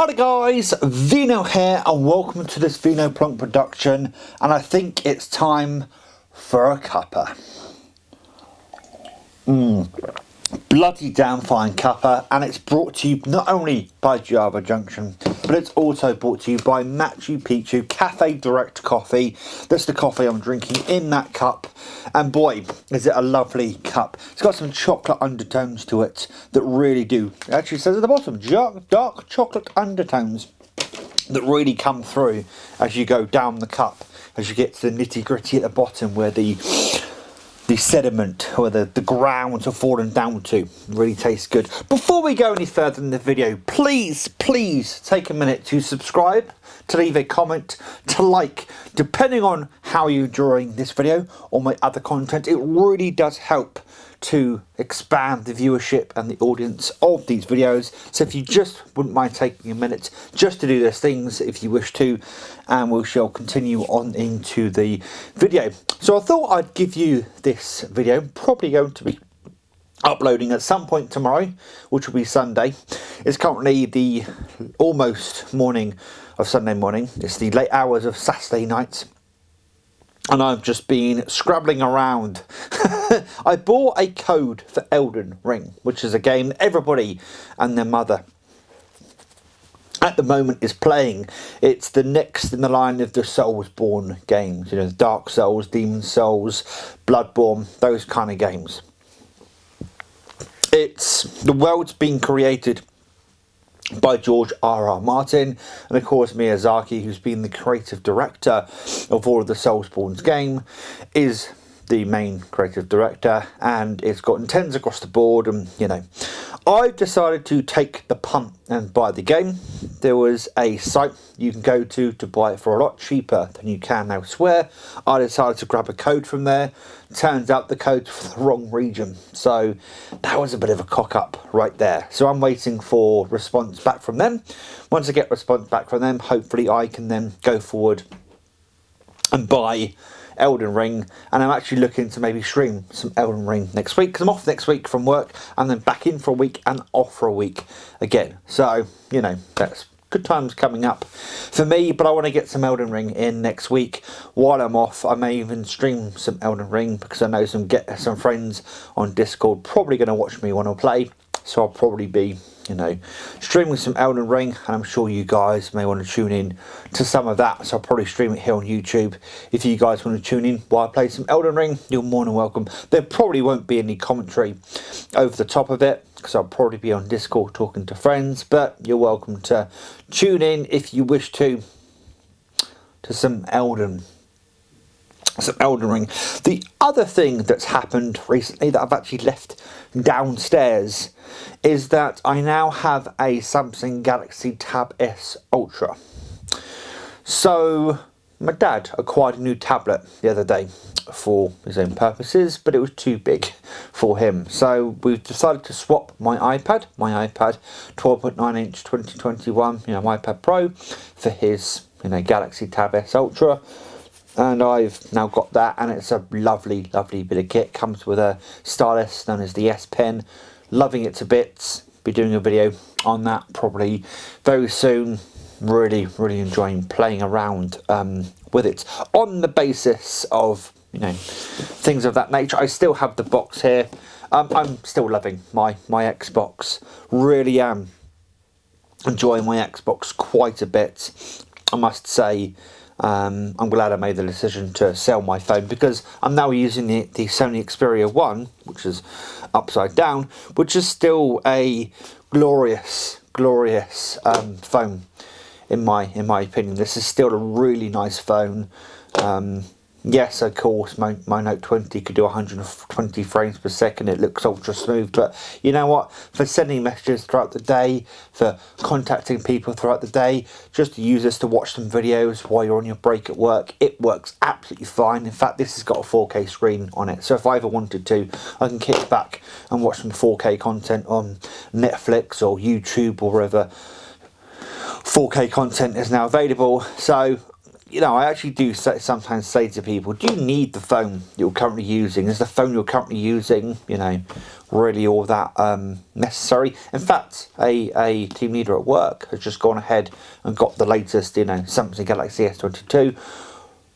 Hi guys, Vino here and welcome to this Vino Plonk production, and I think it's time for a cuppa. Bloody damn fine cuppa, and it's brought to you not only by Java Junction, but it's also brought to you by Machu Picchu Cafe Direct Coffee. That's the coffee I'm drinking in that cup, and boy, is it a lovely cup. It's got some chocolate undertones to it that really do, it actually says at the bottom, dark chocolate undertones that really come through as you go down the cup, as you get to the nitty gritty at the bottom where the sediment or the grounds are falling down to. Really tastes good. Before we go any further in the video, please take a minute to subscribe, to leave a comment, to like, depending on how you're enjoying this video or my other content. It really does help to expand the viewership and the audience of these videos. So if you just wouldn't mind taking a minute just to do those things if you wish to, and we shall continue on into the video. So I thought I'd give you this video, probably going to be uploading at some point tomorrow, which will be Sunday. It's currently the almost morning of Sunday morning. It's the late hours of Saturday night, and I've just been scrabbling around. I bought a code for Elden Ring, which is a game that everybody and their mother at the moment is playing. It's the next in the line of the Soulsborne games, you know, the Dark Souls, Demon Souls, Bloodborne, those kind of games. The world's been created by George R.R. Martin, and of course Miyazaki, who's been the creative director of all of the Soulsborne's game, is the main creative director, and it's got intents across the board. And you know, I've decided to take the punt and buy the game. There was a site you can go to buy it for a lot cheaper than you can elsewhere. I decided to grab a code from there. Turns out the code's for the wrong region, so that was a bit of a cock up right there. So I'm waiting for response back from them. Once I get response back from them, hopefully I can then go forward and buy Elden Ring, and I'm actually looking to maybe stream some Elden Ring next week, because I'm off next week from work and then back in for a week and off for a week again. So, you know, that's good times coming up for me, but I want to get some Elden Ring in next week. While I'm off, I may even stream some Elden Ring, because I know some friends on Discord probably going to watch me when I play, so I'll probably be, you know, streaming some Elden Ring, and I'm sure you guys may want to tune in to some of that, so I'll probably stream it here on YouTube. If you guys want to tune in while I play some Elden Ring, you're more than welcome. There probably won't be any commentary over the top of it, because I'll probably be on Discord talking to friends, but you're welcome to tune in if you wish to some Elden Ring. The other thing that's happened recently that I've actually left downstairs is that I now have a Samsung Galaxy Tab S Ultra. So my dad acquired a new tablet the other day for his own purposes, but it was too big for him. So we've decided to swap my iPad 12.9 inch 2021, you know, my iPad Pro, for his, you know, Galaxy Tab S Ultra. And I've now got that, and it's a lovely bit of kit. Comes with a stylus known as the S Pen. Loving it to bits. Be doing a video on that probably very soon. Really enjoying playing around with it on the basis of, you know, things of that nature. I still have the box here. I'm still loving my Xbox. Really am enjoying my Xbox quite a bit, I must say. I'm glad I made the decision to sell my phone, because I'm now using the Sony Xperia 1, which is upside down, which is still a glorious phone in my opinion. This is still a really nice phone. Yes, of course, my Note 20 could do 120 frames per second. It looks ultra smooth, but you know what? For sending messages throughout the day, for contacting people throughout the day, just to use this to watch some videos while you're on your break at work, it works absolutely fine. In fact, this has got a 4K screen on it, so if I ever wanted to, I can kick back and watch some 4K content on Netflix or YouTube or wherever 4K content is now available. So you know, I actually do sometimes say to people, do you need the phone you're currently using? Is the phone you're currently using, you know, really all that necessary? In fact, a team leader at work has just gone ahead and got the latest, you know, Samsung Galaxy S22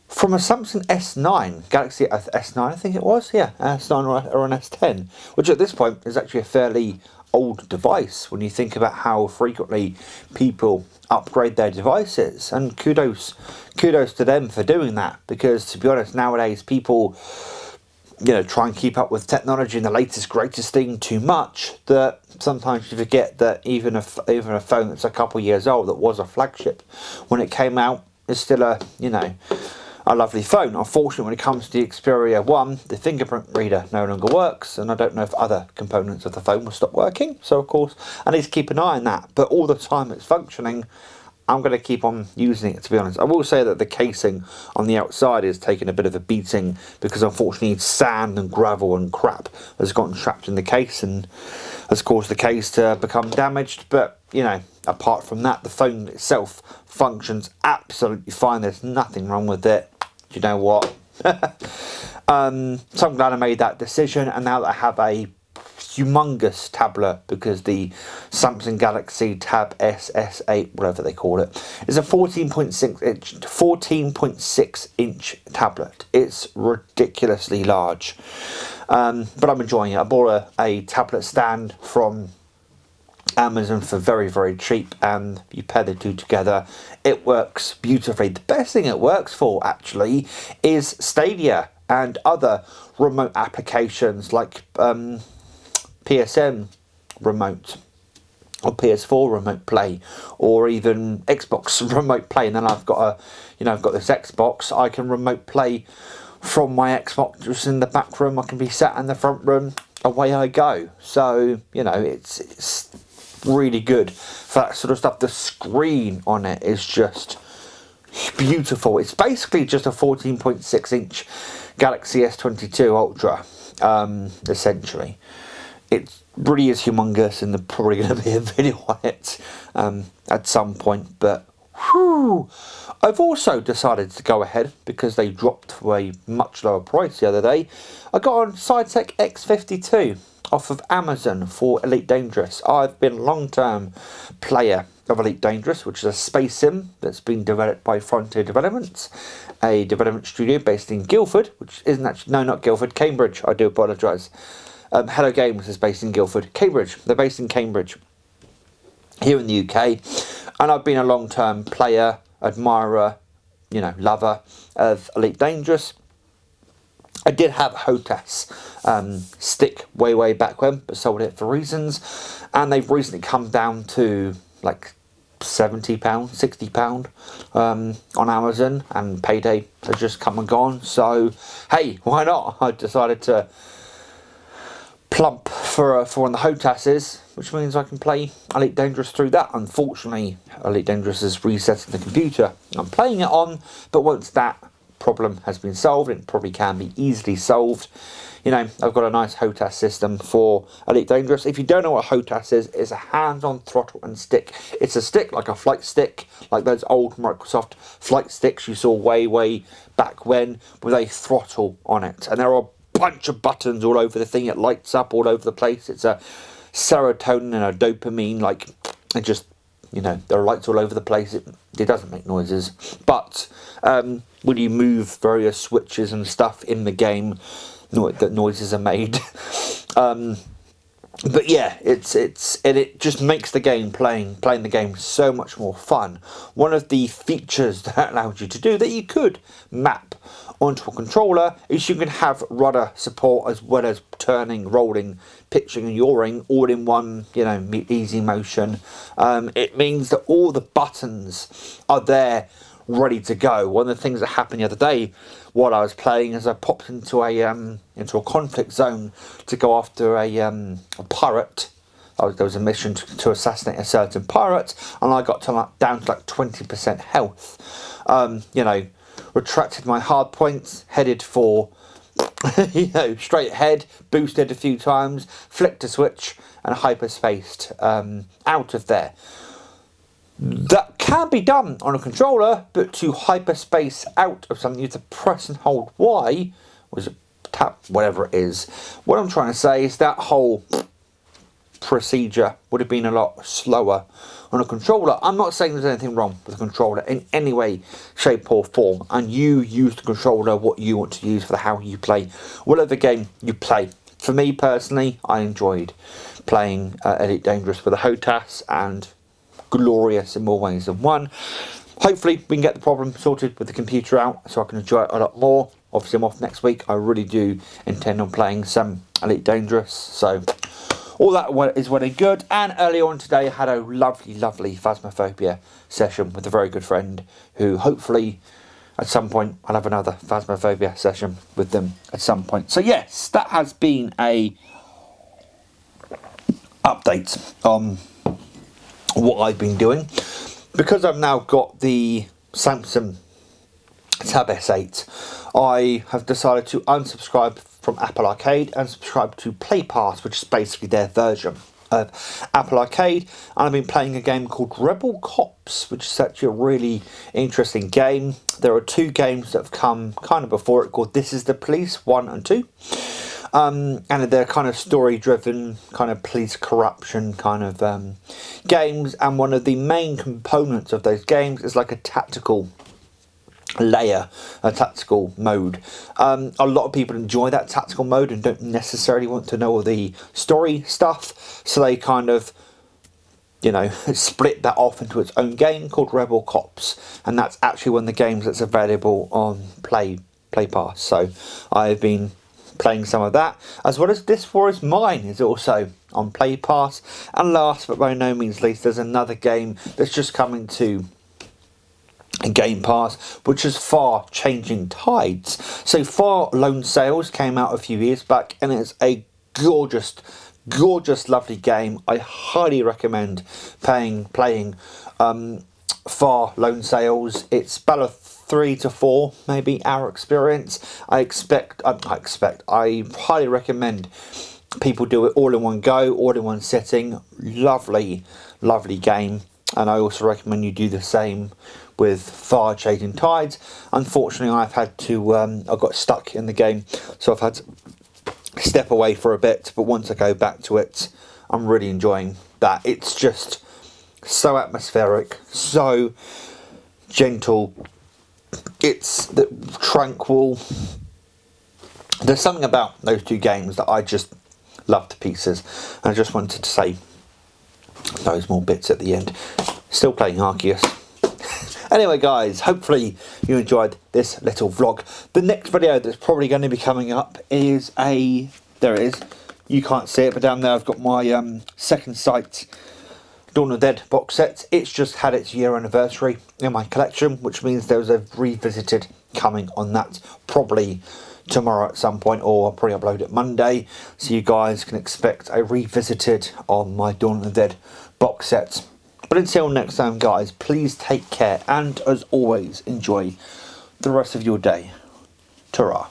from a Samsung S9, Galaxy S9 I think it was, yeah, S9 or an S10, which at this point is actually a fairly old device when you think about how frequently people upgrade their devices, and kudos to them for doing that, because to be honest, nowadays people, you know, try and keep up with technology and the latest greatest thing too much, that sometimes you forget that even a phone that's a couple years old that was a flagship when it came out is still a, you know, a lovely phone. Unfortunately, when it comes to the Xperia 1, the fingerprint reader no longer works, and I don't know if other components of the phone will stop working, so of course I need to keep an eye on that. But all the time it's functioning, I'm going to keep on using it, to be honest. I will say that the casing on the outside is taking a bit of a beating, because unfortunately sand and gravel and crap has gotten trapped in the case and has caused the case to become damaged. But, you know, apart from that, the phone itself functions absolutely fine. There's nothing wrong with it. Do you know what? So I'm glad I made that decision, and now that I have a humongous tablet, because the Samsung Galaxy Tab SS8, whatever they call it, is a 14.6 inch tablet. It's ridiculously large, but I'm enjoying it. I bought a tablet stand from Amazon for very, very cheap, and you pair the two together, it works beautifully. The best thing it works for actually is Stadia and other remote applications like PSN remote or PS4 remote play, or even Xbox remote play. And then I've got I've got this Xbox. I can remote play from my Xbox just in the back room. I can be sat in the front room. Away I go. So, you know, it's really good for that sort of stuff. The screen on it is just beautiful. It's basically just a 14.6 inch Galaxy S22 Ultra, essentially. It really is humongous, and there's probably going to be a video on it at some point. But whew, I've also decided to go ahead, because they dropped for a much lower price the other day. I got on SideTech X52 off of Amazon for Elite Dangerous. I've been a long-term player of Elite Dangerous, which is a space sim that's been developed by Frontier Developments, a development studio based in Guildford, which isn't actually, no, not Guildford, Cambridge, I do apologise. Hello Games is based in Guildford. Cambridge, they're based in Cambridge, here in the UK, and I've been a long-term player, admirer, you know, lover of Elite Dangerous. I did have a HOTAS stick way back when, but sold it for reasons, and they've recently come down to like £70, £60 on Amazon, and payday has just come and gone. So hey, why not? I decided to plump for one of the HOTASes, which means I can play Elite Dangerous through that. Unfortunately, Elite Dangerous is resetting the computer I'm playing it on, but once that problem has been solved, it probably can be easily solved. You know, I've got a nice HOTAS system for Elite Dangerous. If you don't know what HOTAS is, it's a hands-on throttle and stick. It's a stick like a flight stick, like those old Microsoft flight sticks you saw way back when, with a throttle on it. And there are a bunch of buttons all over the thing. It lights up all over the place. It's a serotonin and a dopamine, like, it just, you know, there are lights all over the place. It doesn't make noises, but when you move various switches and stuff in the game, that noises are made. But yeah, it just makes the game playing the game so much more fun. One of the features that allows you to do that you could map onto a controller is you can have rudder support as well as turning, rolling, pitching and yawing all in one, you know, easy motion. It means that all the buttons are there ready to go. One of the things that happened the other day while I was playing is I popped into a conflict zone to go after a pirate. There was a mission to assassinate a certain pirate, and I got down to like 20% health. You know, retracted my hard points, headed for you know, straight ahead, boosted a few times, flicked a switch, and hyperspaced out of there. That can be done on a controller, but to hyperspace out of something, you have to press and hold Y, or is it tap, whatever it is. What I'm trying to say is that whole procedure would have been a lot slower on a controller. I'm not saying there's anything wrong with a controller in any way, shape or form, and you use the controller what you want to use for how you play whatever game you play. For me personally, I enjoyed playing Elite Dangerous with a HOTAS, and glorious in more ways than one. Hopefully we can get the problem sorted with the computer out so I can enjoy it a lot more. Obviously I'm off next week. I really do intend on playing some Elite Dangerous, so all that is well and good. And earlier on today I had a lovely Phasmophobia session with a very good friend who hopefully at some point I'll have another Phasmophobia session with them at some point. So yes, that has been a update on what I've been doing. Because I've now got the Samsung Tab S8, I have decided to unsubscribe from Apple Arcade and subscribe to Play Pass, which is basically their version of Apple Arcade. And I've been playing a game called Rebel Cops, which is actually a really interesting game. There are two games that have come kind of before it called This Is the Police 1 and 2. And they're kind of story-driven, kind of police corruption kind of games. And one of the main components of those games is like a tactical layer, a tactical mode. A lot of people enjoy that tactical mode and don't necessarily want to know all the story stuff. So they kind of, you know, split that off into its own game called Rebel Cops. And that's actually one of the games that's available on Play Pass. So I've been playing some of that, as well as This War Is Mine is also on Play Pass. And last but by no means least, there's another game that's just coming to Game Pass, which is Far Changing Tides. So Far Lone Sails came out a few years back, and it's a gorgeous lovely game. I highly recommend playing Far Lone Sails. It's about a 3 to 4 maybe hour experience. I highly recommend people do it all in one go, all in one sitting. Lovely game. And I also recommend you do the same with Far Changing Tides. Unfortunately, I got stuck in the game, so I've had to step away for a bit, but once I go back to it, I'm really enjoying that. It's just so atmospheric, so gentle, it's tranquil. There's something about those two games that I just love to pieces, and I just wanted to say those more bits at the end. Still playing Arceus. Anyway guys, hopefully you enjoyed this little vlog. The next video that's probably going to be coming up is there it is, you can't see it, but down there I've got my Second Sight Dawn of the Dead box set. It's just had its year anniversary in my collection, which means there's a revisited coming on that probably tomorrow at some point, or I'll probably upload it Monday, so you guys can expect a revisited on my Dawn of the Dead box set. But until next time guys, please take care, and as always, enjoy the rest of your day. Ta-ra.